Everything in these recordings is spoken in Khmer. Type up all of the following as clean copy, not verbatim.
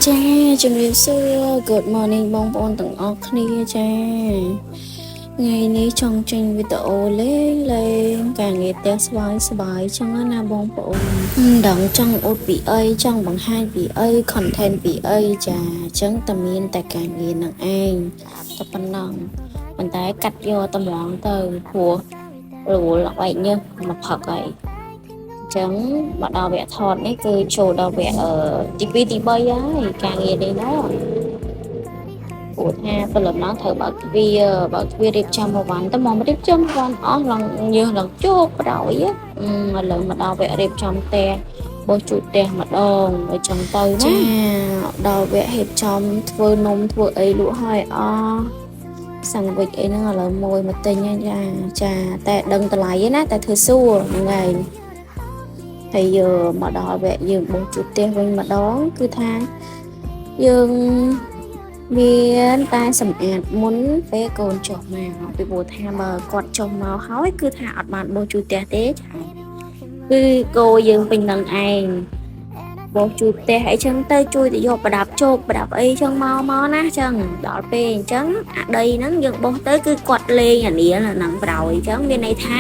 ចាជំរាបសួរ Good morning បងប្អូនទាំងអស់គ្នាចាថ្ងៃនេះចង់ចេញវីដេអូលេងការងារផ្ទះស្បាយចឹងណាបងប្អូនមិនដឹងចង់អួតពីអីចង់បង្ហាញពីអី content ពីអីចាចឹងតែមានតែការងារនឹងឯងតែប៉ុណ្ណឹងប៉ុន្តែកាត់យកតម្រង់ទៅព្រោះរវល់អបែកញើសមកផឹកហើយចឹងមកដល់វគ្គថតនេះគឺចូលដល់វគ្គទី2ទី3ហើយការងារនេះណាព្រោះថាព្រលឹមឡើងត្រូវបើកទ្វាររៀបចំមួយវ៉ាន់តែមករៀបចំវ៉ាន់អស់ឡើងញើសឡើងជោគប្រយឥឡូវមកដល់វគ្គរៀបចំផ្ទះបោះជូតផ្ទះម្ដងឲ្យចឹងទៅណាចាដល់វគ្គរៀបចំធ្វើនំធ្វើអីលក់ឲ្យអស់សាំងវិចអីហ្នឹងឥឡូវមួយមកទិញចាតែដឹងតម្លៃឯណាតែធ្វើសួរហ្នឹងហើយហើយយកមកដល់វគ្គយើងបោះជូតផ្ទះវិញម្ដងគឺថាយើងមានតែសម្អាតមុនពេលកូនចុះមកពីព្រោះថាបើគាត់ចុះមកហើយគឺថាអត់បានបោះជូតផ្ទះទេគឺគោយើងពេញនឹងឯងបោះជូតផ្ទះអីចឹងទៅជួយទៅយកប្រដាប់ជោគប្រដាប់អីចឹងមកណាចឹងដល់ពេលអញ្ចឹងអាដីហ្នឹងយើងបោះទៅគឺគាត់លេងអានាលហ្នឹងប្រយអញ្ចឹងមានន័យថា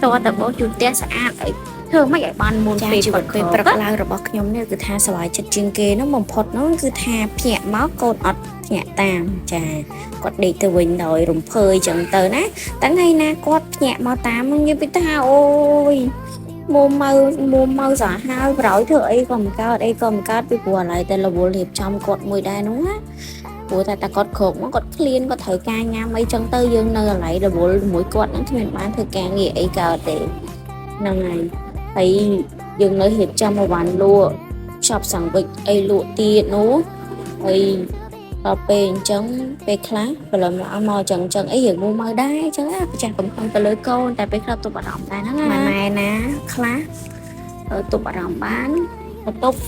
តើតើបោះជូតផ្ទះស្អាតអីធ្វើមិនឲ្យបានមុនពេលជីវិតពេលព្រឹកឡើងរបស់ខ្ញុំនេះគឺថាសុវ័យចិត្តជាងគេនោះបំផុតនោះគឺថាភ្ញាក់មកកូនអត់ភ្ញាក់តាមចាគាត់ដេកទៅវិញដោយរំភើយចឹងទៅណាតែថ្ងៃណាគាត់ភ្ញាក់មកតាមនិយាយពីថាអូយមុំមកសាហាវប្រយធ្វើអីក៏មិនកើតពីព្រោះឥឡូវតែរវល់រៀបចំគាត់មួយដែរនោះណាព្រោះតែគាត់ក្រោកមកគាត់ឃ្លានគាត់ត្រូវការញ៉ាំអីចឹងទៅយើងនៅឥឡូវរវល់ជាមួយគាត់ហ្នឹងគ្មានបានធ្វើការងារអីកើតទេហ្នឹងហើយយើងនៅរៀបចំមួយវ៉ាន់លក់ឆប់សាំងវិចអីលក់ទៀតនោះហើយដល់ពេលអញ្ចឹងពេលខ្លះព្រលឹមឡើងមកអញ្ចឹងអីយើងមើលដែរអញ្ចឹងប្រចាំកំពុងទៅលើកូនតែពេលខ្លះទប់អារម្មណ៍ដែរហ្នឹងម៉ែណាខ្លះទប់អារម្មណ៍បានបន្ទប់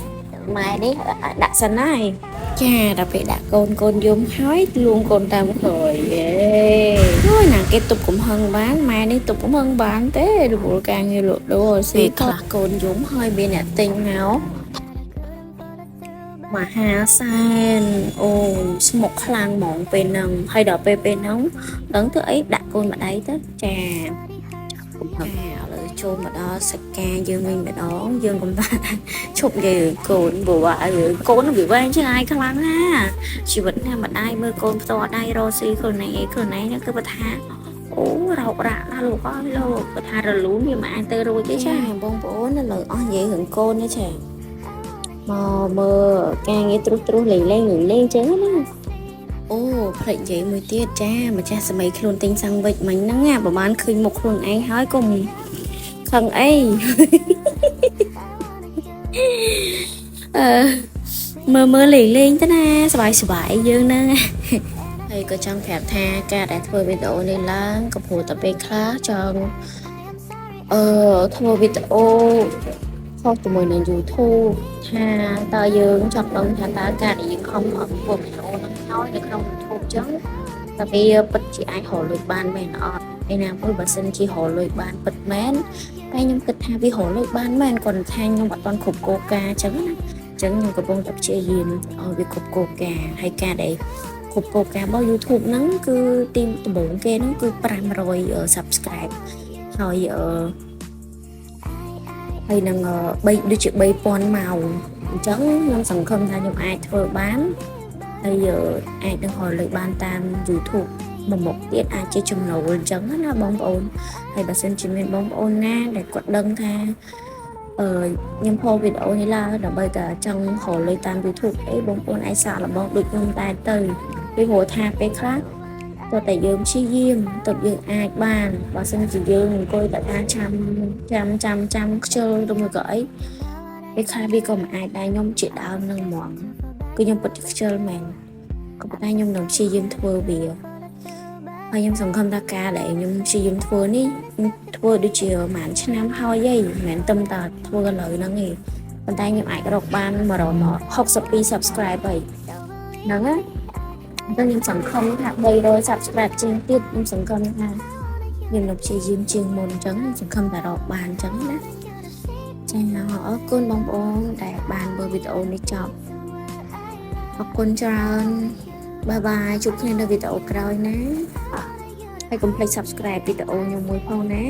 ម៉ែនេះដាក់សិនហើយចាដល់ពេលដាក់កូនយំហើយលួងកូនតាមក្រោយអូយណាគេទប់កំហឹងបានម៉ែនេះទប់កំហឹងបានទេរវល់ការងារលក់ដូរស៊ីខ្លះកូនយំហើយមានអ្នកទិញមកមហាសែនអូស្មុកខ្លាំងហ្មងពេលហ្នឹងហើយដល់ពេលហ្នឹងដឹងធ្វើអីដាក់កូនម្ដាយទៅចាកំហឹងឥឡូវចូលមកដល់សិកាយើងវិញម្ដងយើងកំពុងឈប់និយាយកូនព្រោះว่ากូនវាវែងជាងឯងខ្លាំងណាជីវិតណាម្ដាយមើលកូនផ្ទាល់ដៃរស់ស៊ីខ្លួនឯងហ្នឹងគឺបើថាអូរោគរ៉ាក់ណាលោកអើយលោកបើថារលូនវាមិនអាចទៅរួចទេចាបងប្អូនឥឡូវអស់និយាយរឿងកូនទេចាមកមើលការងារទ្រុសលេងចឹងណាអូផ្លេចនិយាយមួយទៀតចាម្ចាស់សម័យខ្លួនទិញសាំងវិចមិញហ្នឹងណាប្រហែលឃើញមុខខ្លួនឯងហើយកុំខឹងអីមើលលេងទៅណាសប្បាយយើងហ្នឹងហើយក៏ចង់ប្រាប់ថាការដែលធ្វើវីដេអូនេះឡើងក៏ព្រោះតែពេលខ្លះចង់ធ្វើវីដេអូខុសជាមួយនឹង YouTube ថាតើយើងចង់ដឹងថាតើការដែលយើងខំធ្វើវីដេអូហ្នឹងហើយនៅក្នុង YouTube ចឹងតើវាពិតជាអាចរកលុយបានមែនអត់ឯណាមួយបើសិនជារកលុយបានពិតមែនតែខ្ញុំគិតថាវារកលុយបានមែនគាត់ថាខ្ញុំអត់ទាន់គ្រប់គោលការណ៍ចឹងណាចឹងខ្ញុំកំពុងតែព្យាយាមឲ្យវាគ្រប់គោលការណ៍ហើយការដែលគ្រប់គោលការណ៍របស់ YouTube ហ្នឹងគឺទីដំបូងគេហ្នឹងគឺ500 subscribe ហើយនឹងដូចជា 3000 ម៉ោងអញ្ចឹងខ្ញុំសង្ឃឹមថាខ្ញុំអាចធ្វើបានហើយអាចនឹងរកលុយបានតាម YouTube មុខទៀតអាចជាចំណូលអញ្ចឹងណាបងប្អូនហើយបើសិនជាមានបងប្អូនណាដែលគាត់ដឹងថាខ្ញុំផុសវីដេអូនេះឡើងដើម្បីតែចង់រកលុយតាម YouTube អីបងប្អូនអាចសាកល្បងដូចខ្ញុំដែរទៅពីព្រោះថាពេលខ្លះតើតែយើងព្យាយាមតើយើងអាចបានបើសិនជាយើងអង្គុយតែថាចាំខ្ជិលឬមួយក៏អីពេលខ្លះវាក៏មិនអាចដែរខ្ញុំជាដើមនឹងហ្មងគឺខ្ញុំពិតជាខ្ជិលមែនក៏ប៉ុន្តែខ្ញុំនឹងព្យាយាមធ្វើវាហើយខ្ញុំសង្ឃឹមថាការដែលខ្ញុំព្យាយាមធ្វើនេះធ្វើដូចជាប្រហែលឆ្នាំហើយមិនមែនតែធ្វើឥឡូវហ្នឹងទេប៉ុន្តែខ្ញុំអាចរកបាន162 subscribe ហើយហ្នឹងណាតែខ្ញុំសង្ឃឹមថា300 subscribe ជាងទៀតខ្ញុំសង្ឃឹមថាខ្ញុំនឹងព្យាយាមជាងមុនអញ្ចឹងសង្ឃឹមតែរកបានអញ្ចឹងណាចាអរគុណបងប្អូនដែលបានមើលវីដេអូនេះចប់ អរគុណច្រើនបាយបាយជួបគ្នានៅវីដេអូក្រោយណាហើយកុំភ្លេច Subscribe វីដេអូខ្ញុំមួយផងណា